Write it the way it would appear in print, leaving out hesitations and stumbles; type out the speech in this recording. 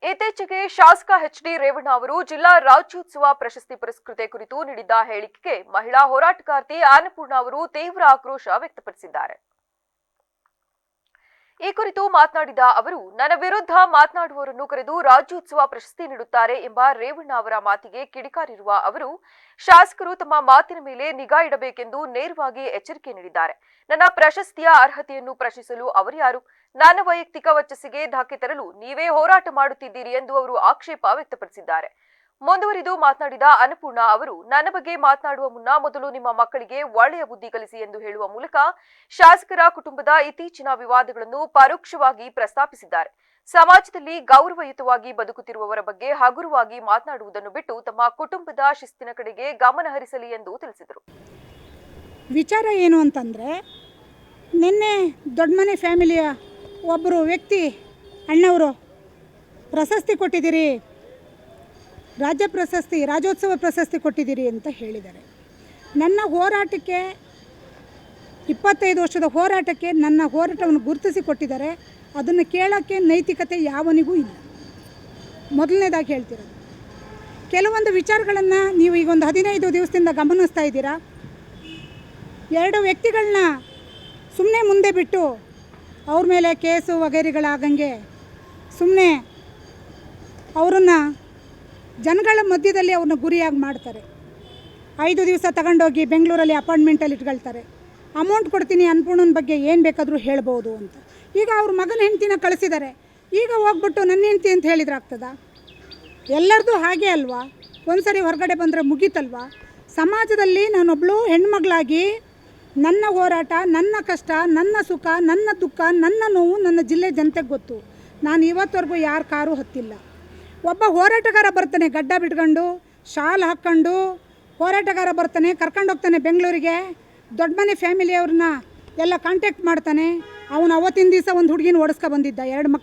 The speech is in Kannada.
ಇತ್ತೀಚೆಗೆ ಶಾಸಕ ಎಚ್.ಡಿ. ರೇವಣ್ಣ ಅವರು ಜಿಲ್ಲಾ ರಾಜ್ಯೋತ್ಸವ ಪ್ರಶಸ್ತಿ ಪುರಸ್ಕೃತೆ ಕುರಿತು ನೀಡಿದ್ದ ಹೇಳಿಕೆಗೆ ಮಹಿಳಾ ಹೋರಾಟಗಾರ್ತಿ ಅನ್ನಪೂರ್ಣ ಅವರು ತೀವ್ರ ಆಕ್ರೋಶ ವ್ಯಕ್ತಪಡಿಸಿದ್ದಾರೆ. ಈ ಕುರಿತು ಮಾತನಾಡಿದ ಅವರು, ನನ್ನ ವಿರುದ್ಧ ಮಾತನಾಡುವವರನ್ನು ಕರೆದು ರಾಜ್ಯೋತ್ಸವ ಪ್ರಶಸ್ತಿ ನೀಡುತ್ತಾರೆ ಎಂಬ ರೇವಣ್ಣ ಅವರ ಮಾತಿಗೆ ಕಿಡಿಕಾರಿರುವ ಅವರು, ಶಾಸಕರು ತಮ್ಮ ಮಾತಿನ ಮೇಲೆ ನಿಗಾ ಇಡಬೇಕೆಂದು ನೇರವಾಗಿ ಎಚ್ಚರಿಕೆ ನೀಡಿದ್ದಾರೆ. ನನ್ನ ಪ್ರಶಸ್ತಿಯ ಅರ್ಹತೆಯನ್ನು ಪ್ರಶ್ನಿಸಲು ಅವರ್ಯಾರು? ನನ್ನ ವೈಯಕ್ತಿಕ ವರ್ಚಸ್ಸಿಗೆ ಧಕ್ಕೆ ತರಲು ನೀವೇ ಹೋರಾಟ ಮಾಡುತ್ತಿದ್ದೀರಿ ಎಂದು ಅವರು ಆಕ್ಷೇಪ ವ್ಯಕ್ತಪಡಿಸಿದ್ದಾರೆ. ಮುಂದುವರಿದು ಮಾತನಾಡಿದ ಅನ್ನಪೂರ್ಣ ಅವರು, ನನ್ನ ಬಗ್ಗೆ ಮಾತನಾಡುವ ಮುನ್ನ ಮೊದಲು ನಿಮ್ಮ ಮಕ್ಕಳಿಗೆ ಒಳ್ಳೆಯ ಬುದ್ಧಿ ಕಲಿಸಿ ಎಂದು ಹೇಳುವ ಮೂಲಕ ಶಾಸಕರ ಕುಟುಂಬದ ಇತ್ತೀಚಿನ ವಿವಾದಗಳನ್ನು ಪರೋಕ್ಷವಾಗಿ ಪ್ರಸ್ತಾಪಿಸಿದ್ದಾರೆ. ಸಮಾಜದಲ್ಲಿ ಗೌರವಯುತವಾಗಿ ಬದುಕುತ್ತಿರುವವರ ಬಗ್ಗೆ ಹಗುರವಾಗಿ ಮಾತನಾಡುವುದನ್ನು ಬಿಟ್ಟು ತಮ್ಮ ಕುಟುಂಬದ ಶಿಸ್ತಿನ ಕಡೆಗೆ ಗಮನ ಹರಿಸಲಿ ಎಂದು ತಿಳಿಸಿದರು. ವಿಚಾರ ಏನು ಅಂತಂದರೆ, ನಿನ್ನೆ ದೊಡ್ಡಮನೆ ಫ್ಯಾಮಿಲಿಯ ಒಬ್ಬರು ವ್ಯಕ್ತಿ ಅಣ್ಣವರು ಪ್ರಶಸ್ತಿ ಕೊಟ್ಟಿದ್ದೀರಿ, ರಾಜ್ಯ ಪ್ರಶಸ್ತಿ, ರಾಜ್ಯೋತ್ಸವ ಪ್ರಶಸ್ತಿ ಕೊಟ್ಟಿದ್ದೀರಿ ಅಂತ ಹೇಳಿದ್ದಾರೆ. ನನ್ನ ಹೋರಾಟಕ್ಕೆ 25 ವರ್ಷದ ಹೋರಾಟಕ್ಕೆ ನನ್ನ ಹೋರಾಟವನ್ನು ಗುರುತಿಸಿ ಕೊಟ್ಟಿದ್ದಾರೆ. ಅದನ್ನು ಕೇಳೋಕ್ಕೆ ನೈತಿಕತೆ ಯಾವನಿಗೂ ಇಲ್ಲ. ಮೊದಲನೇದಾಗಿ ಹೇಳ್ತಿರೋದು, ಕೆಲವೊಂದು ವಿಚಾರಗಳನ್ನು ನೀವು ಈಗ ಒಂದು 15 ದಿವಸದಿಂದ ಗಮನಿಸ್ತಾ ಇದ್ದೀರಾ. 2 ವ್ಯಕ್ತಿಗಳನ್ನ ಸುಮ್ಮನೆ ಮುಂದೆ ಬಿಟ್ಟು ಅವ್ರ ಮೇಲೆ ಕೇಸು ವಗೈರೆಗಳಾಗಂಗೆ ಸುಮ್ಮನೆ ಅವರನ್ನು ಜನಗಳ ಮಧ್ಯದಲ್ಲಿ ಅವ್ರನ್ನ ಗುರಿಯಾಗಿ ಮಾಡ್ತಾರೆ. 5 ದಿವಸ ತಗೊಂಡೋಗಿ ಬೆಂಗಳೂರಲ್ಲಿ ಅಪಾರ್ಟ್ಮೆಂಟಲ್ಲಿ ಇಟ್ಕೊಳ್ತಾರೆ. ಅಮೌಂಟ್ ಕೊಡ್ತೀನಿ, ಅನ್ನಪೂರ್ಣನ ಬಗ್ಗೆ ಏನು ಬೇಕಾದರೂ ಹೇಳ್ಬೋದು ಅಂತ. ಈಗ ಅವ್ರ ಮಗನ ಹೆಂಡ್ತಿನ ಕಳಿಸಿದ್ದಾರೆ. ಈಗ ಹೋಗ್ಬಿಟ್ಟು ನನ್ನ ಹೆಂಡ್ತಿ ಅಂತ ಹೇಳಿದ್ರೆ ಆಗ್ತದ? ಎಲ್ಲರದು ಹಾಗೆ ಅಲ್ವಾ? ಒಂದು ಸರಿ ಹೊರಗಡೆ ಬಂದರೆ ಮುಗೀತಲ್ವಾ? ಸಮಾಜದಲ್ಲಿ ನಾನೊಬ್ಬಳು ಹೆಣ್ಮಗಳಾಗಿ ನನ್ನ ಹೋರಾಟ, ನನ್ನ ಕಷ್ಟ, ನನ್ನ ಸುಖ, ನನ್ನ ದುಃಖ, ನನ್ನ ನೋವು ನನ್ನ ಜಿಲ್ಲೆ ಜನತೆಗೆ ಗೊತ್ತು. ನಾನು ಇವತ್ತವರೆಗೂ ಯಾರ ಕಾರು ಹತ್ತಿಲ್ಲ. ಒಬ್ಬ ಹೋರಾಟಗಾರ ಬರ್ತಾನೆ, ಗಡ್ಡ ಬಿಟ್ಕೊಂಡು ಶಾಲ್ ಹಾಕ್ಕೊಂಡು ಹೋರಾಟಗಾರ ಬರ್ತಾನೆ, ಕರ್ಕೊಂಡೋಗ್ತಾನೆ ಬೆಂಗಳೂರಿಗೆ. ದೊಡ್ಡ ಮನೆ ಫ್ಯಾಮಿಲಿಯವ್ರನ್ನ ಎಲ್ಲ ಕಾಂಟ್ಯಾಕ್ಟ್ ಮಾಡ್ತಾನೆ. ಅವನು ಅವತ್ತಿನ ದಿವಸ ಒಂದು ಹುಡುಗಿನ ಓಡಿಸ್ಕೊ ಬಂದಿದ್ದ, 2 ಮಕ್ಕಳು